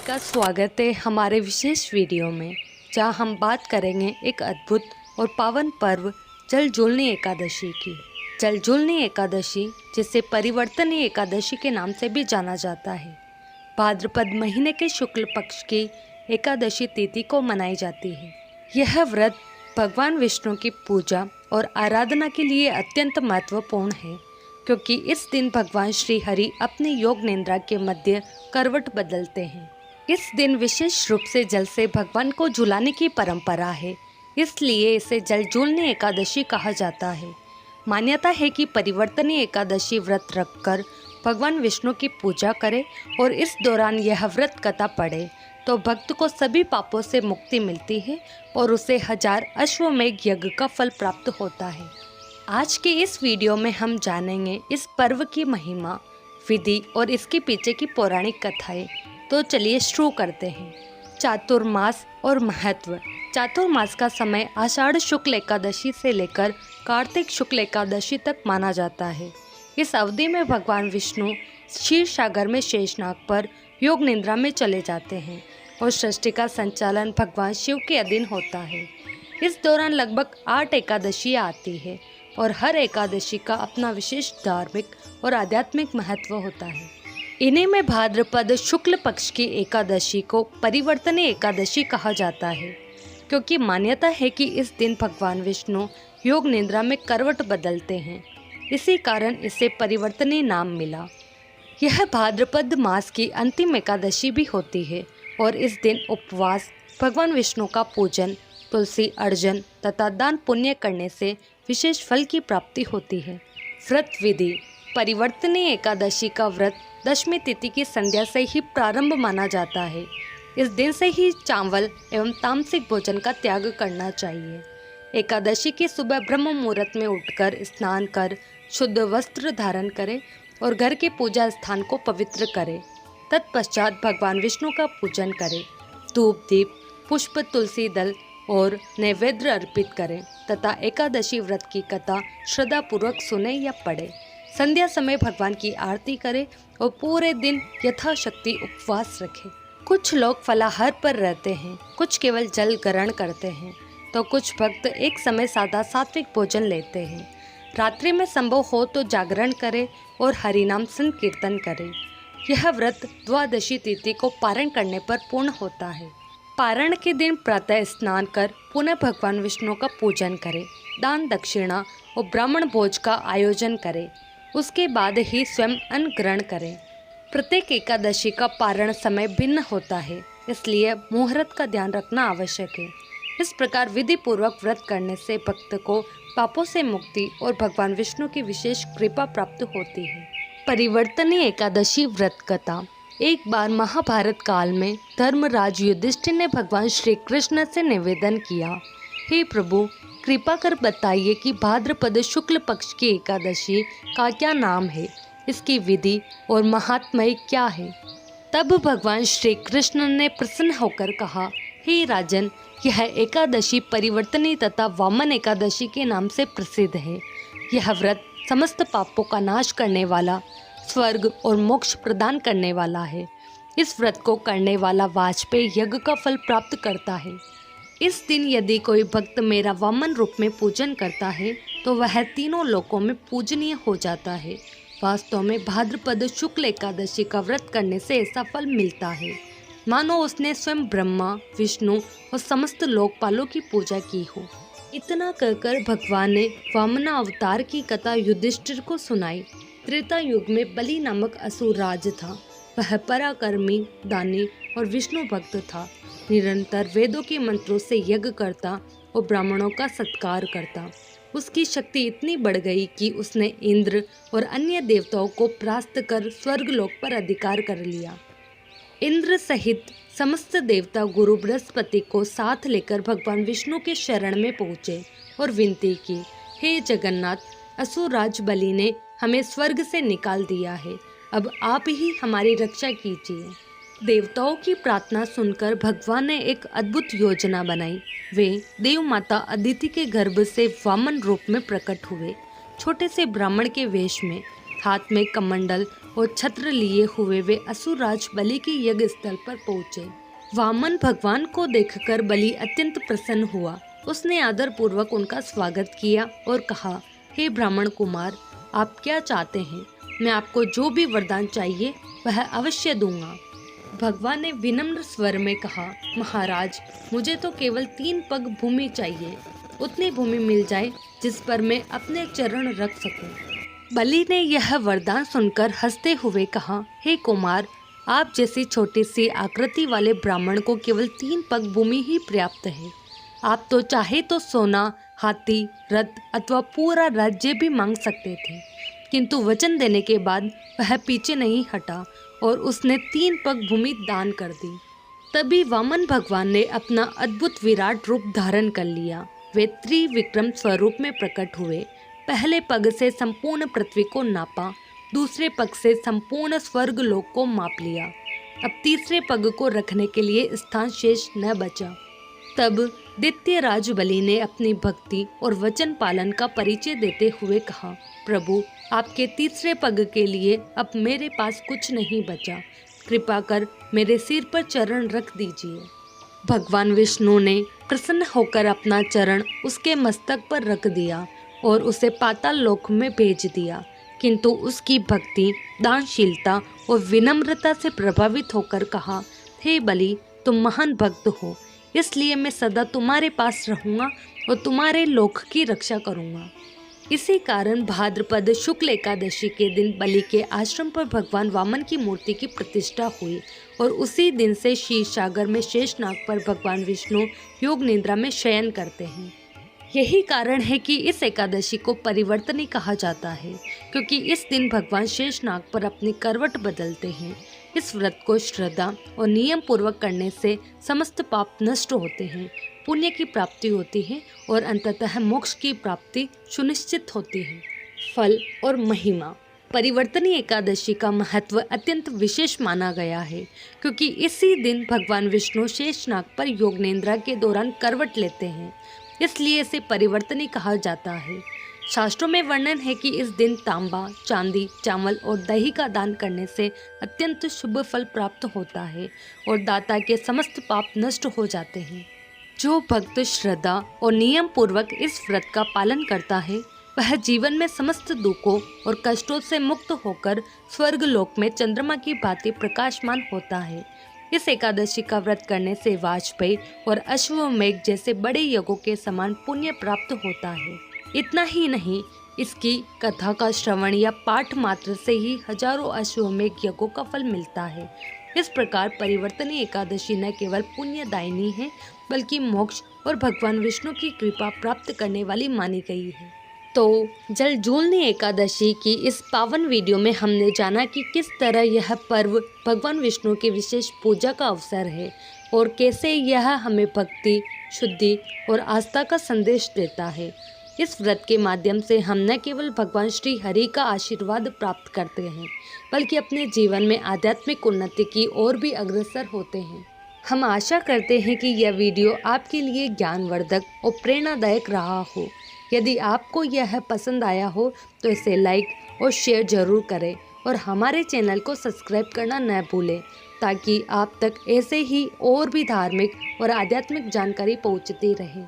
का स्वागत है हमारे विशेष वीडियो में, जहां हम बात करेंगे एक अद्भुत और पावन पर्व जलजूलनी एकादशी की। जलजूलनी एकादशी, जिसे परिवर्तनी एकादशी के नाम से भी जाना जाता है, भाद्रपद महीने के शुक्ल पक्ष की एकादशी तिथि को मनाई जाती है। यह व्रत भगवान विष्णु की पूजा और आराधना के लिए अत्यंत महत्वपूर्ण है, क्योंकि इस दिन भगवान श्री हरि अपने योग निद्रा के मध्य करवट बदलते हैं। इस दिन विशेष रूप से जल से भगवान को झुलाने की परंपरा है, इसलिए इसे जलजूलनी एकादशी कहा जाता है। मान्यता है कि परिवर्तनी एकादशी व्रत रखकर भगवान विष्णु की पूजा करे और इस दौरान यह व्रत कथा पढ़े तो भक्त को सभी पापों से मुक्ति मिलती है और उसे 1000 अश्वमेघ यज्ञ का फल प्राप्त होता है। आज के इस वीडियो में हम जानेंगे इस पर्व की महिमा, विधि और इसके पीछे की पौराणिक कथाएं। तो चलिए शुरू करते हैं। चातुर्मास और महत्व। चातुर्मास का समय आषाढ़ शुक्ल एकादशी से लेकर कार्तिक शुक्ल एकादशी तक माना जाता है। इस अवधि में भगवान विष्णु क्षीर सागर में शेषनाग पर योग निद्रा में चले जाते हैं और सृष्टि का संचालन भगवान शिव के अधीन होता है। इस दौरान लगभग 8 एकादशियाँ आती है और हर एकादशी का अपना विशेष धार्मिक और आध्यात्मिक महत्व होता है। इन्हीं में भाद्रपद शुक्ल पक्ष की एकादशी को परिवर्तनी एकादशी कहा जाता है, क्योंकि मान्यता है कि इस दिन भगवान विष्णु योग निद्रा में करवट बदलते हैं। इसी कारण इसे परिवर्तनी नाम मिला। यह भाद्रपद मास की अंतिम एकादशी भी होती है और इस दिन उपवास, भगवान विष्णु का पूजन, तुलसी अर्जन तथा दान पुण्य करने से विशेष फल की प्राप्ति होती है। व्रत विधि। परिवर्तनी एकादशी का व्रत दशमी तिथि की संध्या से ही प्रारंभ माना जाता है। इस दिन से ही चावल एवं तामसिक भोजन का त्याग करना चाहिए। एकादशी की सुबह ब्रह्म मुहूर्त में उठकर स्नान कर शुद्ध वस्त्र धारण करें और घर के पूजा स्थान को पवित्र करें। तत्पश्चात भगवान विष्णु का पूजन करें, धूप दीप पुष्प तुलसी दल और नैवेद्य अर्पित करें तथा एकादशी व्रत की कथा श्रद्धापूर्वक सुने या पढ़े। संध्या समय भगवान की आरती करें और पूरे दिन यथाशक्ति उपवास रखें। कुछ लोग फलाहार पर रहते हैं, कुछ केवल जल ग्रहण करते हैं, तो कुछ भक्त एक समय सादा सात्विक भोजन लेते हैं। रात्रि में संभव हो तो जागरण करें और हरिनाम संकीर्तन करें। यह व्रत द्वादशी तिथि को पारण करने पर पूर्ण होता है। पारण के दिन प्रातः स्नान कर पुनः भगवान विष्णु का पूजन करें, दान दक्षिणा और ब्राह्मण भोज का आयोजन करें। उसके बाद ही स्वयं अन्न ग्रहण करें। प्रत्येक एकादशी का पारण समय भिन्न होता है, इसलिए मुहूर्त का ध्यान रखना आवश्यक है। इस प्रकार विधि पूर्वक व्रत करने से भक्त को पापों से मुक्ति और भगवान विष्णु की विशेष कृपा प्राप्त होती है। परिवर्तनी एकादशी व्रत कथा। एक बार महाभारत काल में धर्मराज युधिष्ठिर ने भगवान श्री कृष्ण से निवेदन किया, हे प्रभु, कृपा कर बताइए कि भाद्रपद शुक्ल पक्ष की एकादशी का क्या नाम है, इसकी विधि और महात्म्य क्या है। तब भगवान श्री कृष्ण ने प्रसन्न होकर कहा, हे राजन, यह एकादशी परिवर्तनी तथा वामन एकादशी के नाम से प्रसिद्ध है। यह व्रत समस्त पापों का नाश करने वाला, स्वर्ग और मोक्ष प्रदान करने वाला है। इस व्रत को करने वाला वाजपेय यज्ञ का फल प्राप्त करता है। इस दिन यदि कोई भक्त मेरा वामन रूप में पूजन करता है तो वह तीनों लोकों में पूजनीय हो जाता है। वास्तव में भाद्रपद शुक्ल एकादशी का व्रत करने से ऐसा फल मिलता है मानो उसने स्वयं ब्रह्मा, विष्णु और समस्त लोकपालों की पूजा की हो। इतना कहकर भगवान ने वामन अवतार की कथा युधिष्ठिर को सुनाई। त्रेता युग में बलि नामक असुर राज था। वह पराक्रमी, दानी और विष्णु भक्त था। निरंतर वेदों के मंत्रों से यज्ञ करता और ब्राह्मणों का सत्कार करता। उसकी शक्ति इतनी बढ़ गई कि उसने इंद्र और अन्य देवताओं को परास्त कर स्वर्गलोक पर अधिकार कर लिया। इंद्र सहित समस्त देवता गुरु बृहस्पति को साथ लेकर भगवान विष्णु के शरण में पहुँचे और विनती की, हे जगन्नाथ, असुरराज बलि ने हमें स्वर्ग से निकाल दिया है, अब आप ही हमारी रक्षा कीजिए। देवताओं की प्रार्थना सुनकर भगवान ने एक अद्भुत योजना बनाई। वे देव माता अदिति के गर्भ से वामन रूप में प्रकट हुए। छोटे से ब्राह्मण के वेश में, हाथ में कमंडल और छत्र लिए हुए वे असुरराज बलि के यज्ञ स्थल पर पहुँचे। वामन भगवान को देखकर बलि अत्यंत प्रसन्न हुआ। उसने आदर पूर्वक उनका स्वागत किया और कहा, हे ब्राह्मण कुमार, आप क्या चाहते हैं? मैं आपको जो भी वरदान चाहिए वह अवश्य दूंगा। भगवान ने विनम्र स्वर में कहा, महाराज, मुझे तो केवल 3 पग भूमि चाहिए। उतनी भूमि मिल जाए जिस पर मैं अपने चरण रख सकूं। बलि ने यह वरदान सुनकर हंसते हुए कहा, हे कुमार, आप जैसी छोटी सी आकृति वाले ब्राह्मण को केवल 3 पग भूमि ही पर्याप्त है। आप तो चाहे तो सोना, हाथी, रथ अथवा पूरा राज्य भी मांग सकते थे, किंतु वचन देने के बाद वह पीछे नहीं हटा और उसने 3 पग भूमि दान कर दी। तभी वामन भगवान ने अपना अद्भुत विराट रूप धारण कर लिया। वे त्रिविक्रम स्वरूप में प्रकट हुए। पहले पग से संपूर्ण पृथ्वी को नापा, दूसरे पग से संपूर्ण स्वर्ग लोक को माप लिया। अब तीसरे पग को रखने के लिए स्थान शेष न बचा। तब दैत्य राज बलि ने अपनी भक्ति और वचन पालन का परिचय देते हुए कहा, प्रभु, आपके तीसरे पग के लिए अब मेरे पास कुछ नहीं बचा। कृपा कर मेरे सिर पर चरण रख दीजिए। भगवान विष्णु ने प्रसन्न होकर अपना चरण उसके मस्तक पर रख दिया और उसे पाताल लोक में भेज दिया। किंतु उसकी भक्ति, दानशीलता और विनम्रता से प्रभावित होकर कहा, हे बलि, तुम महान भक्त हो, इसलिए मैं सदा तुम्हारे पास रहूंगा और तुम्हारे लोक की रक्षा करूंगा। इसी कारण भाद्रपद शुक्ल एकादशी के दिन बलि के आश्रम पर भगवान वामन की मूर्ति की प्रतिष्ठा हुई और उसी दिन से क्षीर सागर में शेषनाग पर भगवान विष्णु योग निद्रा में शयन करते हैं। यही कारण है कि इस एकादशी को परिवर्तनी कहा जाता है, क्योंकि इस दिन भगवान शेषनाग पर अपनी करवट बदलते हैं। इस व्रत को श्रद्धा और नियम पूर्वक करने से समस्त पाप नष्ट होते हैं, पुण्य की प्राप्ति होती है और अंततः मोक्ष की प्राप्ति सुनिश्चित होती है। फल और महिमा। परिवर्तनी एकादशी का महत्व अत्यंत विशेष माना गया है, क्योंकि इसी दिन भगवान विष्णु शेषनाग पर योग निद्रा के दौरान करवट लेते हैं, इसलिए इसे परिवर्तनी कहा जाता है। शास्त्रों में वर्णन है कि इस दिन तांबा, चांदी, चावल और दही का दान करने से अत्यंत शुभ फल प्राप्त होता है और दाता के समस्त पाप नष्ट हो जाते हैं। जो भक्त श्रद्धा और नियम पूर्वक इस व्रत का पालन करता है, वह जीवन में समस्त दुखों और कष्टों से मुक्त होकर स्वर्ग लोक में चंद्रमा की भांति प्रकाशमान होता है। इस एकादशी का व्रत करने से वाजपेयी और अश्वमेघ जैसे बड़े यज्ञों के समान पुण्य प्राप्त होता है। इतना ही नहीं, इसकी कथा का श्रवण या पाठ मात्र से ही हजारों अश्वमेघ यज्ञों का फल मिलता है। इस प्रकार परिवर्तनी एकादशी न केवल पुण्यदायिनी है, बल्कि मोक्ष और भगवान विष्णु की कृपा प्राप्त करने वाली मानी गई है। तो जलजूलनी एकादशी की इस पावन वीडियो में हमने जाना कि किस तरह यह पर्व भगवान विष्णु की विशेष पूजा का अवसर है और कैसे यह हमें भक्ति, शुद्धि और आस्था का संदेश देता है। इस व्रत के माध्यम से हम न केवल भगवान श्री हरि का आशीर्वाद प्राप्त करते हैं, बल्कि अपने जीवन में आध्यात्मिक उन्नति की ओर भी अग्रसर होते हैं। हम आशा करते हैं कि यह वीडियो आपके लिए ज्ञानवर्धक और प्रेरणादायक रहा हो। यदि आपको यह पसंद आया हो तो इसे लाइक और शेयर जरूर करें और हमारे चैनल को सब्सक्राइब करना न भूलें, ताकि आप तक ऐसे ही और भी धार्मिक और आध्यात्मिक जानकारी पहुंचती रहे।